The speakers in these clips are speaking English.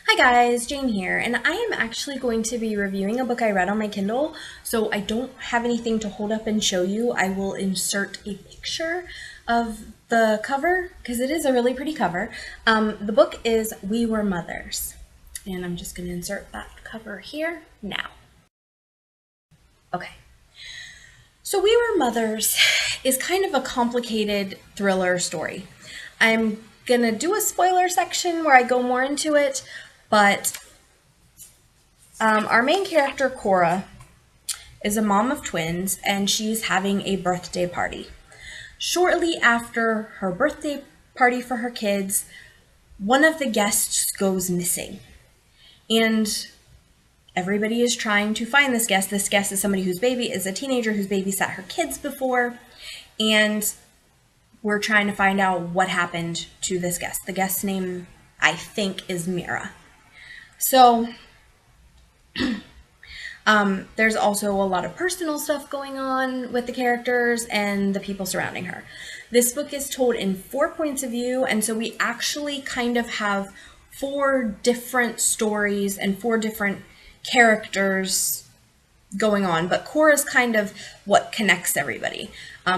Hi guys, Jane here, and I am actually going to be reviewing a book I read on my Kindle, so I don't have anything to hold up and show you. I will insert a picture of the cover, because it is a really pretty cover. The book is We Were Mothers, and I'm just going to insert that cover here now. Okay. So We Were Mothers is kind of a complicated thriller story. I'm going to do a spoiler section where I go more into it, but our main character, Cora, is a mom of twins, and she's having a birthday party. Shortly after her birthday party for her kids, one of the guests goes missing. And everybody is trying to find this guest. This guest is somebody whose baby is a teenager who's babysat her kids before. And we're trying to find out what happened to this guest. The guest's name, I think, is Mira. So there's also a lot of personal stuff going on with the characters and the people surrounding her. This book is told in 4 points of view, and so we actually kind of have 4 different stories and 4 different characters going on, but Cora's kind of what connects everybody.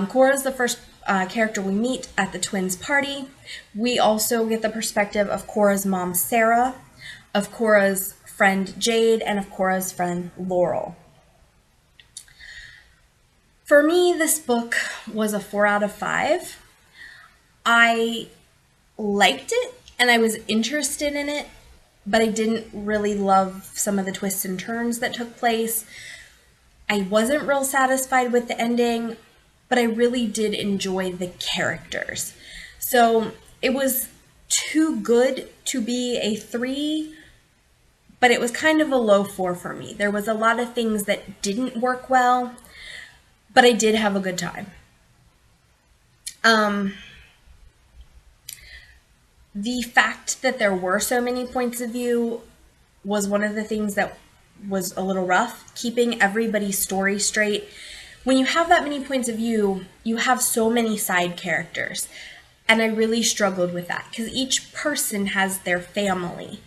Cora's the first character we meet at the twins' party. We also get the perspective of Cora's mom, Sarah, of Cora's friend Jade, and of Cora's friend Laurel. For me, this book was a 4 out of 5. I liked it and I was interested in it, but I didn't really love some of the twists and turns that took place. I wasn't real satisfied with the ending, but I really did enjoy the characters. So it was too good to be a 3, but it was kind of a low 4 for me. There was a lot of things that didn't work well, but I did have a good time. The fact that there were so many points of view was one of the things that was a little rough, keeping everybody's story straight. When you have that many points of view, you have so many side characters, and I really struggled with that because each person has their family.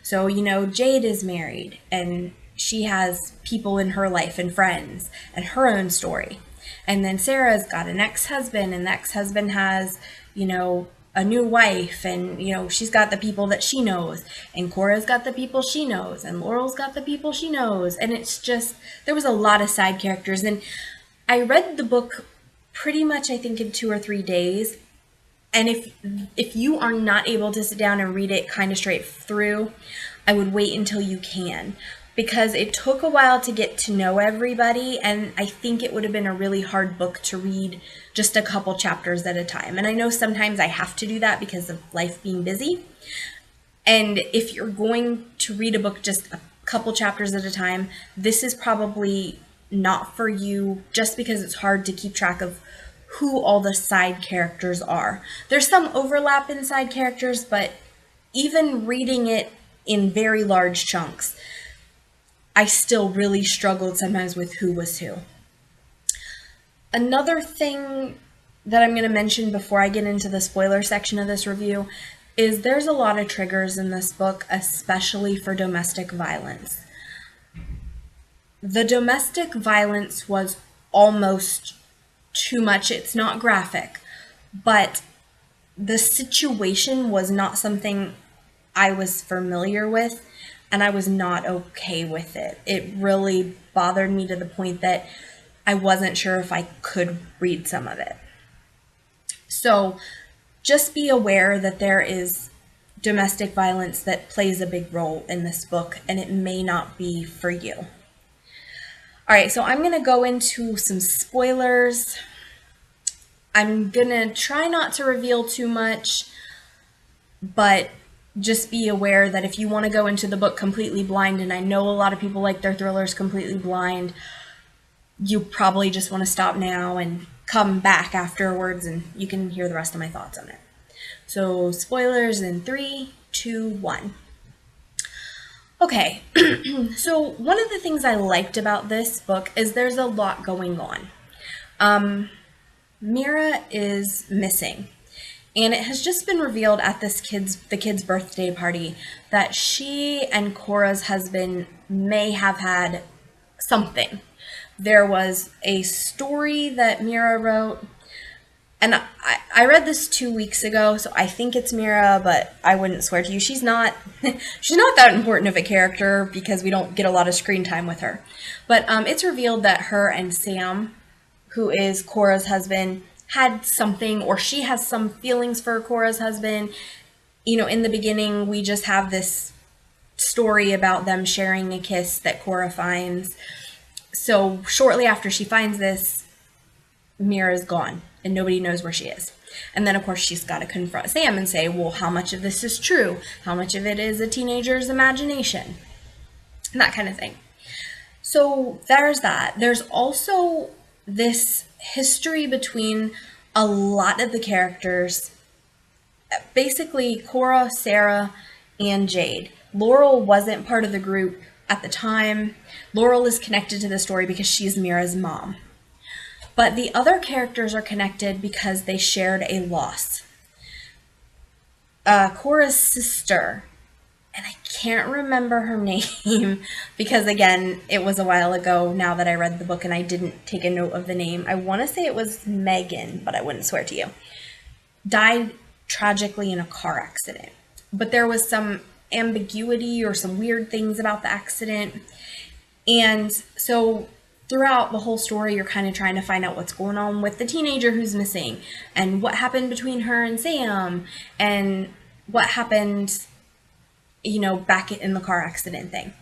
So, Jade is married, and she has people in her life and friends and her own story. And then Sarah's got an ex-husband, and the ex-husband has, a new wife, and, she's got the people that she knows. And Cora's got the people she knows, and Laurel's got the people she knows. And it's just, there was a lot of side characters. And I read the book pretty much, I think, in 2 or 3 days. And if you are not able to sit down and read it kind of straight through, I would wait until you can, because it took a while to get to know everybody, and I think it would have been a really hard book to read just a couple chapters at a time. And I know sometimes I have to do that because of life being busy. And if you're going to read a book just a couple chapters at a time, this is probably not for you, just because it's hard to keep track of who all the side characters are. There's some overlap in side characters, but even reading it in very large chunks, I still really struggled sometimes with who was who. Another thing that I'm going to mention before I get into the spoiler section of this review is there's a lot of triggers in this book, especially for domestic violence. The domestic violence was almost too much. It's not graphic, but the situation was not something I was familiar with, and I was not okay with it. It really bothered me to the point that I wasn't sure if I could read some of it. So just be aware that there is domestic violence that plays a big role in this book, and it may not be for you. All right, so I'm going to go into some spoilers. I'm going to try not to reveal too much, but just be aware that if you want to go into the book completely blind, and I know a lot of people like their thrillers completely blind, you probably just want to stop now and come back afterwards, and you can hear the rest of my thoughts on it. So spoilers in 3, 2, 1. Okay, so one of the things I liked about this book is there's a lot going on. Mira is missing, And it has just been revealed at the kid's birthday party that she and Cora's husband may have had something. There was a story that Mira wrote, and I read this 2 weeks ago, so I think it's Mira, but I wouldn't swear to you. She's not she's not that important of a character because we don't get a lot of screen time with her. But it's revealed that her and Sam, who is Cora's husband, had something, or she has some feelings for Cora's husband. You know, in the beginning, we just have this story about them sharing a kiss that Cora finds. So shortly after she finds this, Mira's gone and nobody knows where she is. And then, of course, she's got to confront Sam and say, well, how much of this is true? How much of it is a teenager's imagination? And that kind of thing. So there's that. There's also this history between a lot of the characters. Basically, Cora, Sarah, and Jade. Laurel wasn't part of the group at the time. Laurel is connected to the story because she's Mira's mom. But the other characters are connected because they shared a loss. Cora's sister, and I can't remember her name because, again, it was a while ago now that I read the book and I didn't take a note of the name. I want to say it was Megan, but I wouldn't swear to you. Died tragically in a car accident. But there was some ambiguity or some weird things about the accident. And so throughout the whole story, you're kind of trying to find out what's going on with the teenager who's missing and what happened between her and Sam and what happened, you know, back in the car accident thing.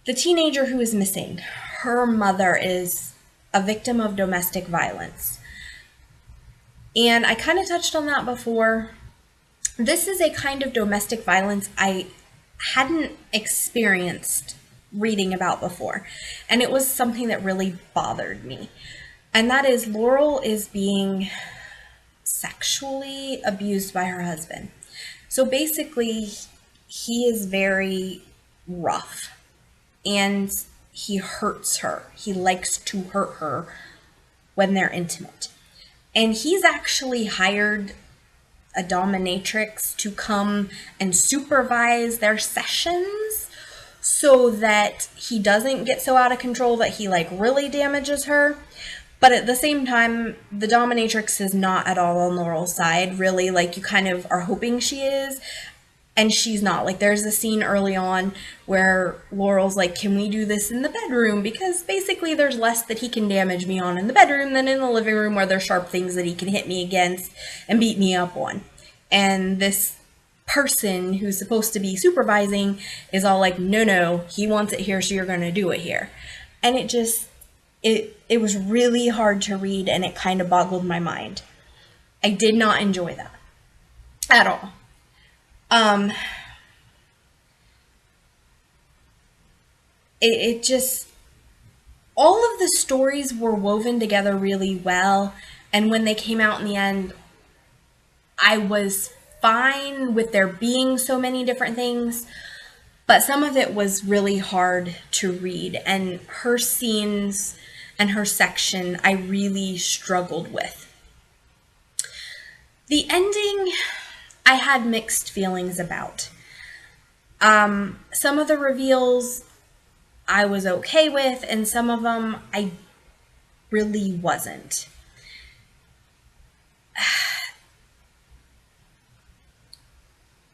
The teenager who is missing, her mother is a victim of domestic violence. And I kind of touched on that before. This is a kind of domestic violence I hadn't experienced reading about before. And it was something that really bothered me. And that is Laurel is being sexually abused by her husband. So basically, he is very rough and he hurts her. He likes to hurt her when they're intimate. And he's actually hired a dominatrix to come and supervise their sessions so that he doesn't get so out of control that he like really damages her. But at the same time, the dominatrix is not at all on Laurel's side, really. Like, you kind of are hoping she is, and she's not. Like, there's a scene early on where Laurel's like, can we do this in the bedroom? Because basically there's less that he can damage me on in the bedroom than in the living room, where there's sharp things that he can hit me against and beat me up on. And this person who's supposed to be supervising is all like, no, he wants it here, so you're going to do it here. And it just, it was really hard to read, and it kind of boggled my mind. I did not enjoy that at all. It just, all of the stories were woven together really well, and when they came out in the end, I was fine with there being so many different things, but some of it was really hard to read, and her scenes and her section I really struggled with. The ending I had mixed feelings about. Some of the reveals I was okay with, and some of them I really wasn't.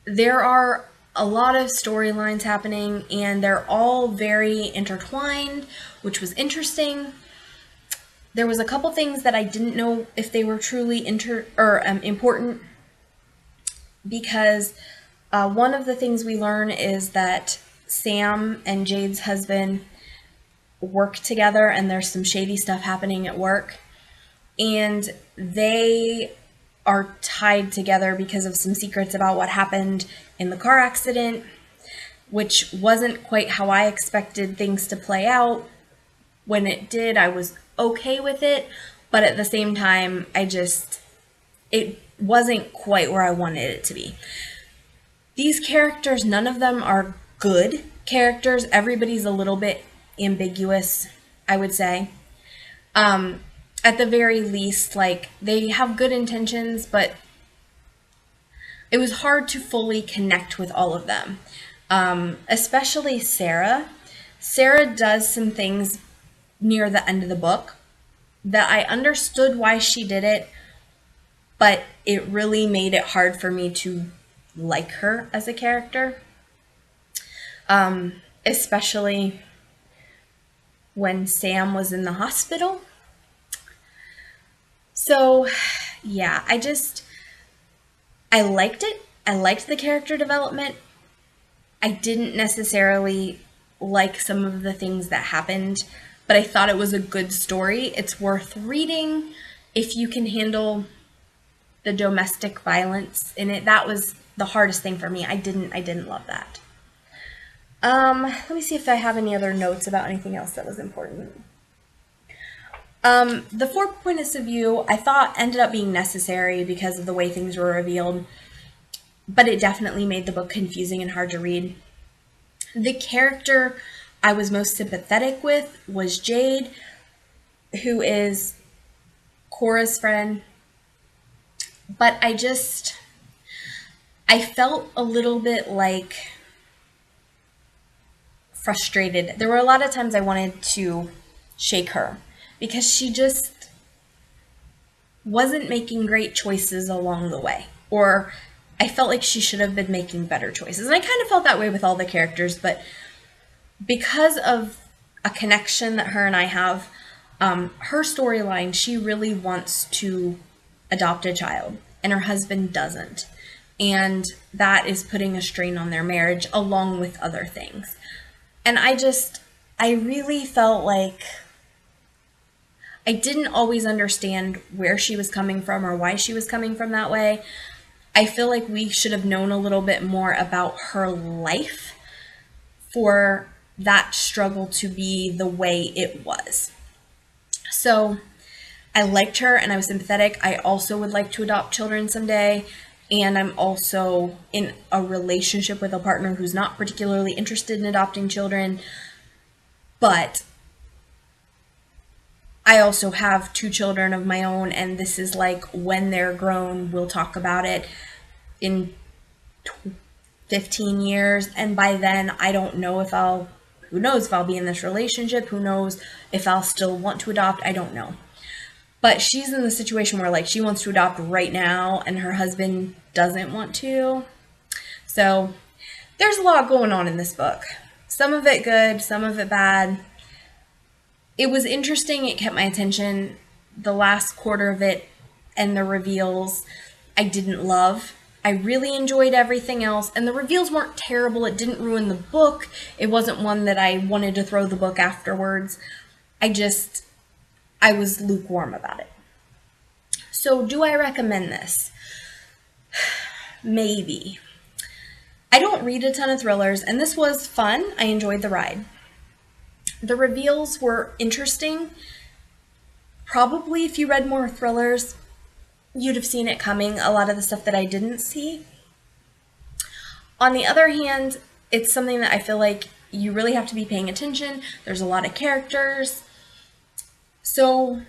There are a lot of storylines happening, and they're all very intertwined, which was interesting. There was a couple things that I didn't know if they were truly important, because one of the things we learn is that Sam and Jade's husband work together, and there's some shady stuff happening at work, and they are tied together because of some secrets about what happened in the car accident, which wasn't quite how I expected things to play out. When it did, I was okay with it, but at the same time, it wasn't quite where I wanted it to be. These characters, none of them are good characters. Everybody's a little bit ambiguous, I would say. At the very least, like, they have good intentions, but it was hard to fully connect with all of them. Especially Sarah. Sarah does some things near the end of the book that I understood why she did it, but it really made it hard for me to like her as a character. Especially when Sam was in the hospital. So, yeah, I liked it. I liked the character development. I didn't necessarily like some of the things that happened, but I thought it was a good story. It's worth reading if you can handle the domestic violence in it. That was the hardest thing for me. I didn't love that. Let me see if I have any other notes about anything else that was important. The 4 points of view I thought ended up being necessary because of the way things were revealed, but it definitely made the book confusing and hard to read. The character I was most sympathetic with was Jade, who is Cora's friend, but I felt a little bit like frustrated. There were a lot of times I wanted to shake her because she just wasn't making great choices along the way. Or I felt like she should have been making better choices. And I kind of felt that way with all the characters, but because of a connection that her and I have, her storyline, she really wants to adopt a child, and her husband doesn't. And that is putting a strain on their marriage along with other things. And I really felt like I didn't always understand where she was coming from or why she was coming from that way. I feel like we should have known a little bit more about her life for that struggle to be the way it was. So I liked her and I was sympathetic. I also would like to adopt children someday. And I'm also in a relationship with a partner who's not particularly interested in adopting children. But I also have 2 children of my own, and this is like when they're grown, we'll talk about it in 15 years. And by then, I don't know if who knows if I'll be in this relationship? Who knows if I'll still want to adopt? I don't know. But she's in the situation where like she wants to adopt right now and her husband doesn't want to. So there's a lot going on in this book. Some of it good, some of it bad. It was interesting. It kept my attention. The last quarter of it and the reveals I didn't love. I really enjoyed everything else. And the reveals weren't terrible. It didn't ruin the book. It wasn't one that I wanted to throw the book afterwards. I was lukewarm about it. So do I recommend this? Maybe. I don't read a ton of thrillers, and this was fun. I enjoyed the ride. The reveals were interesting. Probably if you read more thrillers, you'd have seen it coming, a lot of the stuff that I didn't see. On the other hand, it's something that I feel like you really have to be paying attention. There's a lot of characters. So,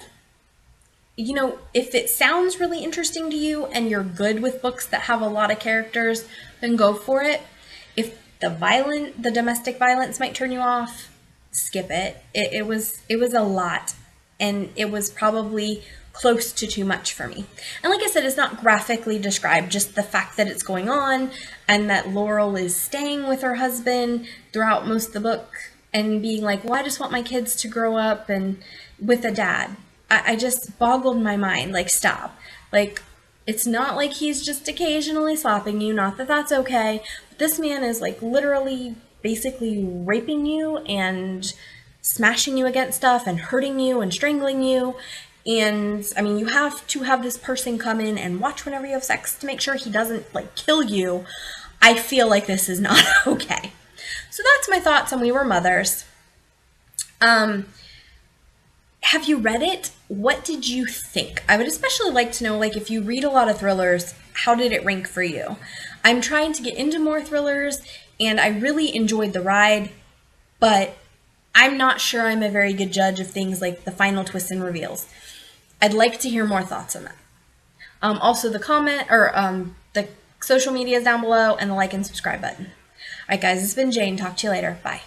if it sounds really interesting to you and you're good with books that have a lot of characters, then go for it. If the domestic violence might turn you off, skip it. It was a lot, and it was probably close to too much for me. And like I said, it's not graphically described, just the fact that it's going on and that Laurel is staying with her husband throughout most of the book and being like, well, I just want my kids to grow up and with a dad. I just boggled my mind, like, stop. Like, it's not like he's just occasionally slapping you, not that that's okay. But this man is like literally basically raping you and smashing you against stuff and hurting you and strangling you. And I mean, you have to have this person come in and watch whenever you have sex to make sure he doesn't like kill you. I feel like this is not okay. So that's my thoughts on We Were Mothers. Have you read it? What did you think? I would especially like to know, like, if you read a lot of thrillers, how did it rank for you? I'm trying to get into more thrillers, and I really enjoyed the ride, but I'm not sure I'm a very good judge of things like the final twists and reveals. I'd like to hear more thoughts on that. Also, the social media is down below, and the like and subscribe button. All right, guys, it's been Jane. Talk to you later. Bye.